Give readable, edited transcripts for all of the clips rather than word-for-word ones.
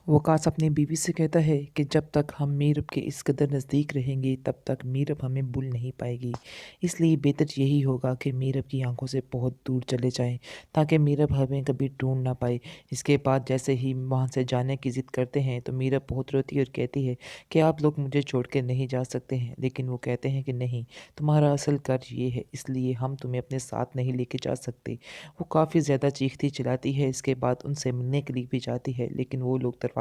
वकास अपनी बीवी से कहता है कि जब तक हम मीरब के इस कदर नज़दीक रहेंगे तब तक मीरब हमें भूल नहीं पाएगी। इसलिए बेहतर यही होगा कि मीरब की आंखों से बहुत दूर चले जाएं ताकि मीरब हमें कभी ढूंढ ना पाए। इसके बाद जैसे ही वहाँ से जाने की ज़िद करते हैं तो मीरब बहुत रोती है और कहती है कि आप लोग मुझे छोड़ के नहीं जा सकते हैं। लेकिन वो कहते हैं कि नहीं, तुम्हारा असल कर्ज ये है, इसलिए हम तुम्हें अपने साथ नहीं लेके जा सकते। वो काफ़ी ज़्यादा चीखती चिल्लाती है। इसके बाद उनसे मिलने के लिए भी जाती है लेकिन वो लोग दरवाज़ा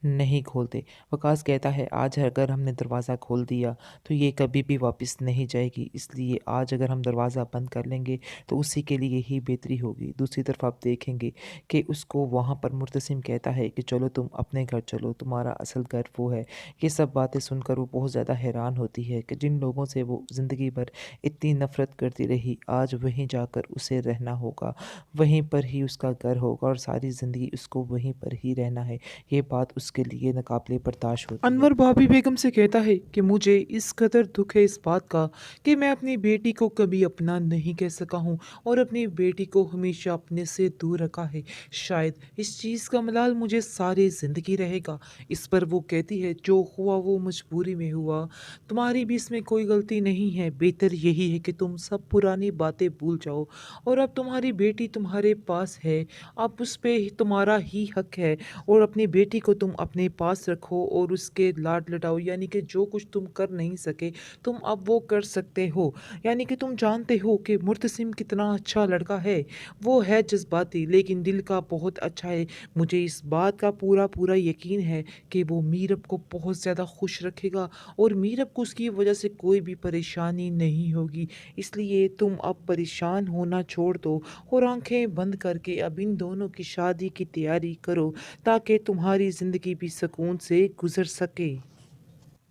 नहीं खोलते। वकास कहता है आज अगर हमने दरवाज़ा खोल दिया तो ये कभी भी वापस नहीं जाएगी, इसलिए आज अगर हम दरवाज़ा बंद कर लेंगे तो उसी के लिए ही बेहतरी होगी। दूसरी तरफ आप देखेंगे कि उसको वहाँ पर मुर्तसिम कहता है कि चलो तुम अपने घर चलो, तुम्हारा असल घर वो है। ये सब बातें सुनकर वो बहुत ज़्यादा हैरान होती है कि जिन लोगों से वो ज़िंदगी भर इतनी नफ़रत करती रही, आज वहीं जाकर उसे रहना होगा, वहीं पर ही उसका घर होगा और सारी ज़िंदगी उसको वहीं पर ही रहना है। ये बात उसके लिए नाकाबिले बर्दाश्त होती है। अनवर भाभी बेगम से कहता है कि मुझे इस कदर दुख है इस बात का कि मैं अपनी बेटी को कभी अपना नहीं कह सका हूँ और अपनी बेटी को हमेशा अपने से दूर रखा है। शायद इस चीज़ का मलाल मुझे सारी ज़िंदगी रहेगा। इस पर वो कहती है जो हुआ वो मजबूरी में हुआ, तुम्हारी भी इसमें कोई गलती नहीं है। बेहतर यही है कि तुम सब पुरानी बातें भूल जाओ और अब तुम्हारी बेटी तुम्हारे पास है, अब उस पर तुम्हारा ही हक है और अपनी बेटी को तुम अपने पास रखो और उसके लाड लटाओ। यानी कि जो कुछ तुम कर नहीं सके तुम अब वो कर सकते हो। यानी कि तुम जानते हो कि मुर्तसिम कितना अच्छा लड़का है। वो है जज्बाती लेकिन दिल का बहुत अच्छा है। मुझे इस बात का पूरा पूरा यकीन है कि वो मीरब को बहुत ज़्यादा खुश रखेगा और मीरब को उसकी वजह से कोई भी परेशानी नहीं होगी। इसलिए तुम अब परेशान होना छोड़ दो और आंखें बंद करके अब इन दोनों की शादी की तैयारी करो ताकि तुम्हारी ज़िंदगी भी सुकून से गुजर सके।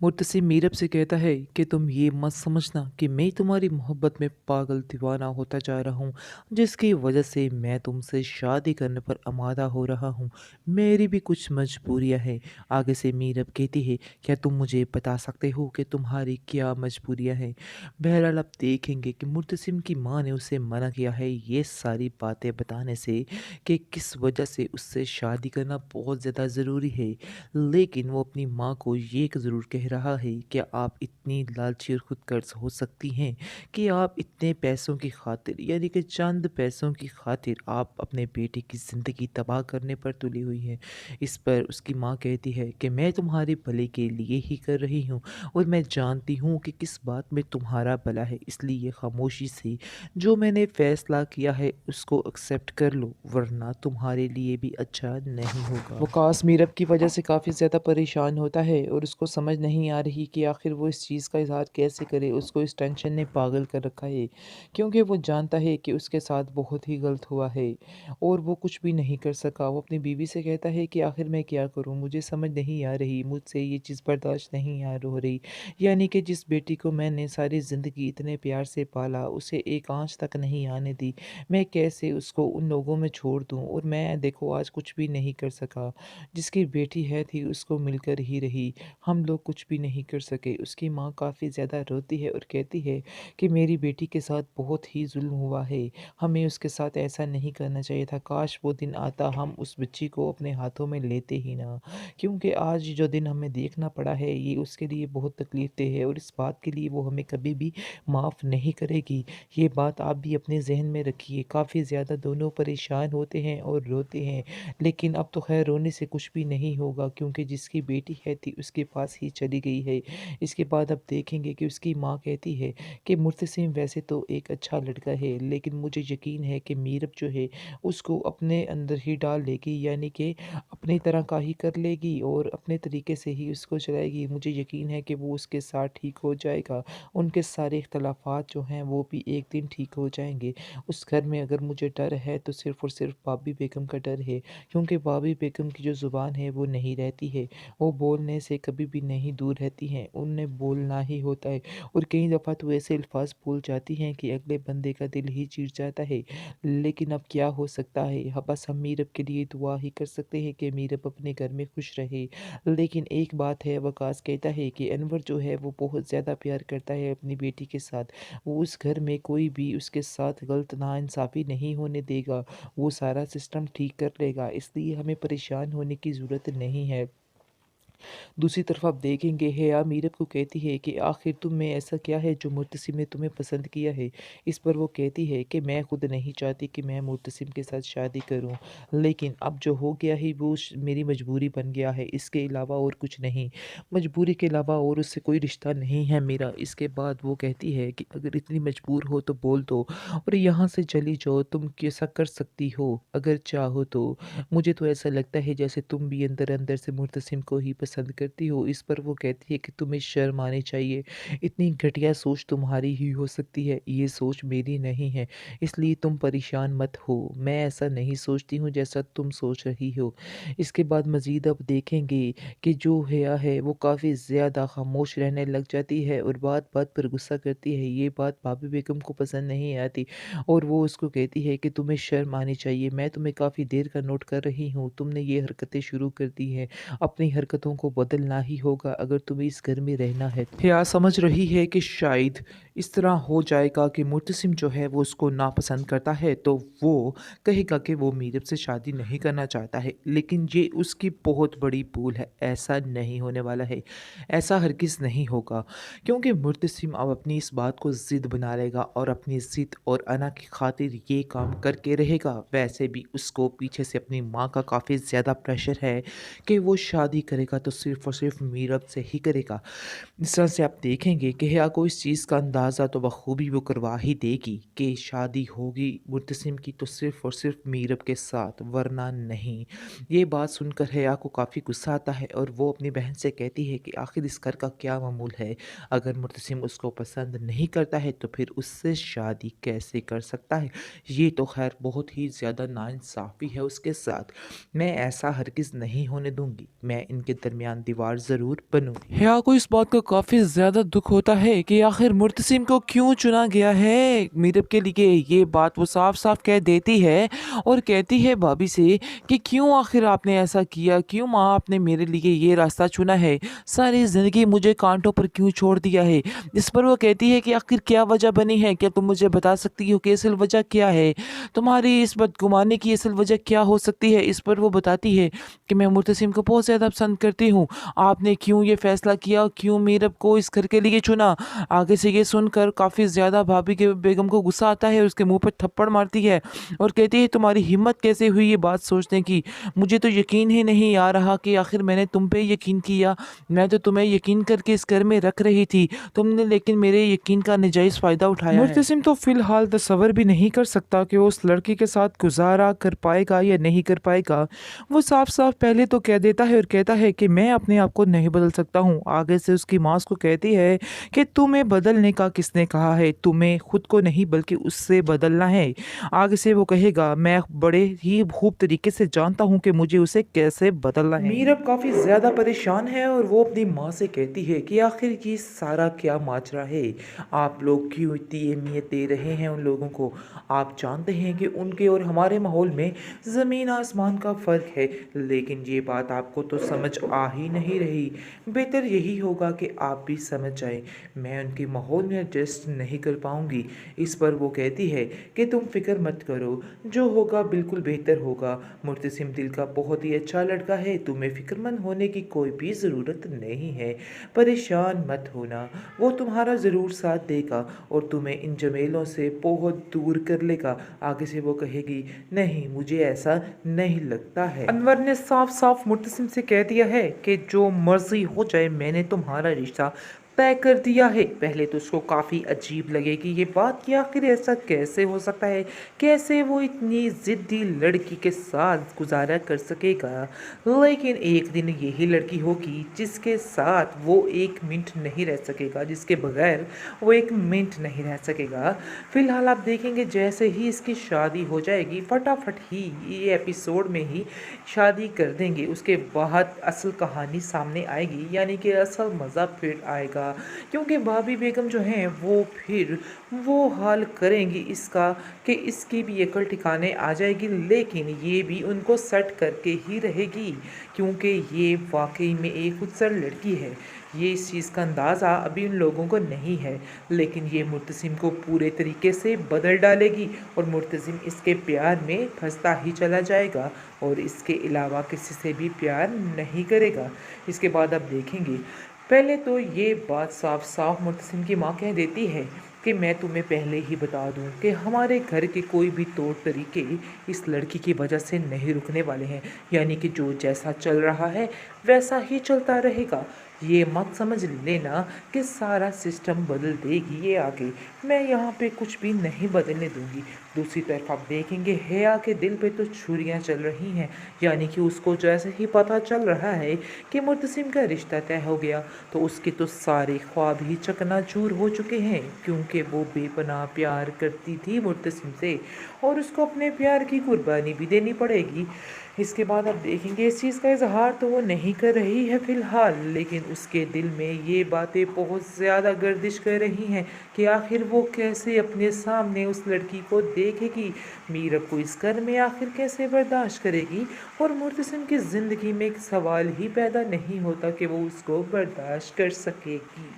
मुर्तसिम मीरब से कहता है कि तुम ये मत समझना कि मैं तुम्हारी मोहब्बत में पागल दीवाना होता जा रहा हूँ, जिसकी वजह से मैं तुमसे शादी करने पर आमादा हो रहा हूँ। मेरी भी कुछ मजबूरियाँ हैं। आगे से मीरब कहती है, क्या तुम मुझे बता सकते हो कि तुम्हारी क्या मजबूरियाँ हैं? बहरहाल आप देखेंगे कि मुर्तसिम की माँ ने उसे मना किया है ये सारी बातें बताने से कि किस वजह से उससे शादी करना बहुत ज़्यादा ज़रूरी है। लेकिन वो अपनी माँ को ये ज़रूर कह रहा है कि आप इतनी लालची और खुदगर्ज हो सकती हैं कि आप इतने पैसों की खातिर, यानी कि चंद पैसों की खातिर आप अपने बेटे की ज़िंदगी तबाह करने पर तुली हुई हैं। इस पर उसकी माँ कहती है कि मैं तुम्हारे भले के लिए ही कर रही हूँ और मैं जानती हूँ कि किस बात में तुम्हारा भला है, इसलिए खामोशी से जो मैंने फैसला किया है उसको एक्सेप्ट कर लो, वरना तुम्हारे लिए भी अच्छा नहीं होगा। वकास मीरब की वजह से काफ़ी ज़्यादा परेशान होता है और उसको समझ नहीं आ रही कि आखिर वो इस चीज़ का इज़हार कैसे करे। उसको इस टेंशन ने पागल कर रखा है क्योंकि वो जानता है कि उसके साथ बहुत ही गलत हुआ है और वो कुछ भी नहीं कर सका। वो अपनी बीवी से कहता है कि आखिर मैं क्या करूँ, मुझे समझ नहीं आ रही, मुझसे ये चीज़ बर्दाश्त नहीं आ हो रही। यानी कि जिस बेटी को मैंने सारी ज़िंदगी इतने प्यार से पाला, उसे एक आँच तक नहीं आने दी, मैं कैसे उसको उन लोगों में छोड़ दूँ? और मैं देखो आज कुछ भी नहीं कर सका। जिसकी बेटी है थी उसको मिलकर ही रही, हम लोग कुछ भी नहीं कर सके। उसकी माँ काफ़ी ज़्यादा रोती है और कहती है कि मेरी बेटी के साथ बहुत ही जुल्म हुआ है, हमें उसके साथ ऐसा नहीं करना चाहिए था। काश वो दिन आता हम उस बच्ची को अपने हाथों में लेते ही ना, क्योंकि आज जो दिन हमें देखना पड़ा है ये उसके लिए बहुत तकलीफ दे है और इस बात के लिए वो हमें कभी भी माफ़ नहीं करेगी। ये बात आप भी अपने जहन में रखिए। काफ़ी ज़्यादा दोनों परेशान होते हैं और रोते हैं, लेकिन अब तो खैर रोने से कुछ भी नहीं होगा क्योंकि जिसकी बेटी है थी उसके पास ही चली गई है। इसके बाद अब देखेंगे कि उसकी माँ कहती है कि मुर्तसिम वैसे तो एक अच्छा लड़का है, लेकिन मुझे यकीन है कि मीरब जो है उसको अपने अंदर ही डाल लेगी, यानी कि अपनी तरह का ही कर लेगी और अपने तरीके से ही उसको चलाएगी। मुझे यकीन है कि वो उसके साथ ठीक हो जाएगा। उनके सारे इख्तलाफात जो हैं वो भी एक दिन ठीक हो जाएंगे। उस घर में अगर मुझे डर है तो सिर्फ़ और सिर्फ़ भाभी बेगम का डर है, क्योंकि भाभी बेगम की जो ज़ुबान है वो नहीं रहती है, वो बोलने से कभी भी नहीं दूर रहती हैं, उन्हें बोलना ही होता है और कई दफ़ा तो ऐसे अल्फाज़ बोल जाती हैं कि अगले बंदे का दिल ही चीर जाता है। लेकिन अब क्या हो सकता है? बस हम मीरब के लिए दुआ ही कर सकते हैं कि मीरब अपने घर में खुश रहे। लेकिन एक बात है, वकास कहता है कि अनवर जो है वो बहुत ज़्यादा प्यार करता है अपनी बेटी के साथ। वो उस घर में कोई भी उसके साथ गलत नाइंसाफ़ी नहीं होने देगा। वो सारा सिस्टम ठीक कर लेगा, इसलिए हमें परेशान होने की ज़रूरत नहीं है। दूसरी तरफ आप देखेंगे हिया मीरब को कहती है कि आखिर तुम में ऐसा क्या है जो मुर्तसिम ने तुम्हें पसंद किया है। इस पर वो कहती है कि मैं खुद नहीं चाहती कि मैं मुर्तसिम के साथ शादी करूं, लेकिन अब जो हो गया है वो मेरी मजबूरी बन गया है, इसके अलावा और कुछ नहीं। मजबूरी के अलावा और उससे कोई रिश्ता नहीं है मेरा। इसके बाद वो कहती है कि अगर इतनी मजबूर हो तो बोल दो और यहाँ से चली जाओ। तुम कैसा कर सकती हो अगर चाहो तो। मुझे तो ऐसा लगता है जैसे तुम भी अंदर अंदर से मुर्तसिम को ही पसंद करती हो। इस पर वो कहती है कि तुम्हें शर्म आनी चाहिए, इतनी घटिया सोच तुम्हारी ही हो सकती है, ये सोच मेरी नहीं है, इसलिए तुम परेशान मत हो। मैं ऐसा नहीं सोचती हूँ जैसा तुम सोच रही हो। इसके बाद मज़ीद अब देखेंगे कि जो हिया है वो काफ़ी ज़्यादा खामोश रहने लग जाती है और बात बात पर गुस्सा करती है। ये बात भाभी बेगम को पसंद नहीं आती और वो उसको कहती है कि तुम्हें शर्म आनी चाहिए, मैं तुम्हें काफ़ी देर का नोट कर रही हूँ, तुमने ये हरकतें शुरू कर दी हैं, अपनी हरकतों को बदलना ही होगा अगर तुम्हें इस घर में रहना है। हिया समझ रही है कि शायद इस तरह हो जाएगा कि मुर्तसिम जो है वो उसको नापसंद करता है, तो वो कहेगा कि वो मीरब से शादी नहीं करना चाहता है। लेकिन ये उसकी बहुत बड़ी भूल है, ऐसा नहीं होने वाला है, ऐसा हरगिज़ नहीं होगा, क्योंकि मुर्तसिम अब अपनी इस बात को ज़िद बना लेगा और अपनी ज़िद और अना की खातिर ये काम करके रहेगा। वैसे भी उसको पीछे से अपनी माँ का काफ़ी ज़्यादा प्रेशर है कि वो शादी करेगा तो सिर्फ़ और सिर्फ़ मीरब से ही करेगा। इस तरह से आप देखेंगे कि हिया को इस चीज़ का अंदाज़ा तो बखूबी वो करवा ही देगी कि शादी होगी मुर्तसिम की तो सिर्फ़ और सिर्फ़ मीरब के साथ, वरना नहीं। ये बात सुनकर हिया को काफ़ी गुस्सा आता है और वो अपनी बहन से कहती है कि आखिर इस घर का क्या मामूल है। अगर मुर्तसिम उसको पसंद नहीं करता है तो फिर उससे शादी कैसे कर सकता है। ये तो खैर बहुत ही ज़्यादा नाइंसाफ़ी है उसके साथ। मैं ऐसा हरगिज़ नहीं होने दूंगी, मैं इनके दरमियान दीवार ज़रूर बनूंगी। हिया को इस बात का काफ़ी ज़्यादा दुख होता है कि आखिर मुर्तसिम को क्यों चुना गया है मीरब के लिए। ये बात वो साफ साफ कह देती है और कहती है भाभी से कि क्यों आखिर आपने ऐसा किया, क्यों माँ आपने मेरे लिए ये रास्ता चुना है, सारी ज़िंदगी मुझे कांटों पर क्यों छोड़ दिया है। इस पर वो कहती है कि आखिर क्या वजह बनी है, क्या तुम मुझे बता सकती हो कि असल वजह क्या है, तुम्हारी इस बदगुमानी की असल वजह क्या हो सकती है। इस पर वो बताती है कि मैं मुर्तसिम को बहुत ज़्यादा पसंद करती हूँ, आपने क्यों ये फ़ैसला किया, क्यों मीरब को इस घर के लिए चुना। आगे से ये सुनकर काफ़ी ज़्यादा भाभी के बेगम को गुस्सा आता है, उसके मुंह पर थप्पड़ मारती है और कहती है तुम्हारी हिम्मत कैसे हुई ये बात सोचने की, मुझे तो यकीन ही नहीं आ रहा कि आखिर मैंने तुम पे यकीन किया, मैं तो तुम्हें यकीन करके इस घर में रख रही थी, तुमने लेकिन मेरे यकीन का नाजायज़ फ़ायदा उठाया है। मुर्तसिम तो फ़िलहाल तसव्वुर भी नहीं कर सकता कि वो उस लड़की के साथ गुजारा कर पाएगा या नहीं कर पाएगा। वो साफ साफ पहले तो कह देता है और कहता है कि मैं अपने आप को नहीं बदल सकता हूँ। आगे से उसकी माँ उसको कहती है कि तुम्हें बदलने का किसने कहा है, तुम्हें खुद को नहीं बल्कि उससे बदलना है। आगे से वो कहेगा मैं बड़े ही खूब तरीके से जानता हूँ कि मुझे उसे कैसे बदलना है। मीरब काफ़ी ज़्यादा परेशान है और वो अपनी माँ से कहती है कि आखिर ये सारा क्या माजरा है, आप लोग क्यों इतनी अहमियत दे रहे हैं उन लोगों को। आप जानते हैं कि उनके और हमारे माहौल में ज़मीन आसमान का फ़र्क है, लेकिन ये बात आपको तो समझ आ ही नहीं रही। बेहतर यही होगा कि आप भी समझ जाएं, मैं उनके माहौल में एडजस्ट नहीं कर पाऊंगी। इस पर वो कहती है कि तुम फिक्र मत करो, जो होगा बिल्कुल बेहतर होगा। मुर्तसिम दिल का बहुत ही अच्छा लड़का है, तुम्हें फिक्रमंद होने की कोई भी ज़रूरत नहीं है, परेशान मत होना, वो तुम्हारा ज़रूर साथ देगा और तुम्हें इन झमेलों से बहुत दूर कर लेगा। आगे से वो कहेगी नहीं मुझे ऐसा नहीं लगता है। अनवर ने साफ साफ मुर्तसिम से कह दिया है कि जो मर्जी हो जाए मैंने तुम्हारा रिश्ता तय कर दिया है। पहले तो उसको काफ़ी अजीब लगेगी ये बात कि आखिर ऐसा कैसे हो सकता है, कैसे वो इतनी ज़िद्दी लड़की के साथ गुजारा कर सकेगा। लेकिन एक दिन यही लड़की होगी जिसके साथ वो एक मिनट नहीं रह सकेगा, जिसके बगैर वो एक मिनट नहीं रह सकेगा। फिलहाल आप देखेंगे जैसे ही इसकी शादी हो जाएगी, फटाफट ही ये एपिसोड में ही शादी कर देंगे, उसके बाद असल कहानी सामने आएगी, यानी कि असल मज़ा फिर आएगा। क्योंकि भाभी बेगम जो हैं वो फिर वो हाल करेंगी इसका कि इसकी भी अकल ठिकाने आ जाएगी, लेकिन ये भी उनको सेट करके ही रहेगी क्योंकि ये वाकई में एक खूबसूरत लड़की है। ये इस चीज़ का अंदाज़ा अभी उन लोगों को नहीं है, लेकिन ये मुर्तसिम को पूरे तरीके से बदल डालेगी और मुर्तसिम इसके प्यार में फंसता ही चला जाएगा और इसके अलावा किसी से भी प्यार नहीं करेगा। इसके बाद आप देखेंगे, पहले तो ये बात साफ साफ मुर्तसिम की माँ कह देती है कि मैं तुम्हें पहले ही बता दूं कि हमारे घर के कोई भी तौर तरीके इस लड़की की वजह से नहीं रुकने वाले हैं, यानी कि जो जैसा चल रहा है वैसा ही चलता रहेगा। ये मत समझ लेना कि सारा सिस्टम बदल देगी ये आगे, मैं यहाँ पे कुछ भी नहीं बदलने दूंगी। दूसरी तरफ आप देखेंगे हेया के दिल पे तो छुरियाँ चल रही हैं, यानी कि उसको जैसे ही पता चल रहा है कि मुर्तसिम का रिश्ता तय हो गया तो उसके तो सारे ख्वाब ही चकनाचूर हो चुके हैं, क्योंकि वो बेपनाह प्यार करती थी मुर्तसिम से और उसको अपने प्यार की कुर्बानी भी देनी पड़ेगी। इसके बाद आप देखेंगे इस चीज़ का इजहार तो वो नहीं कर रही है फ़िलहाल, लेकिन उसके दिल में ये बातें बहुत ज़्यादा गर्दिश कर रही हैं कि आखिर वो कैसे अपने सामने उस लड़की को देखेगी, मीरब को इस घर में आखिर कैसे बर्दाश्त करेगी। और मुर्तसिम की ज़िंदगी में एक सवाल ही पैदा नहीं होता कि वो उसको बर्दाश्त कर सकेगी।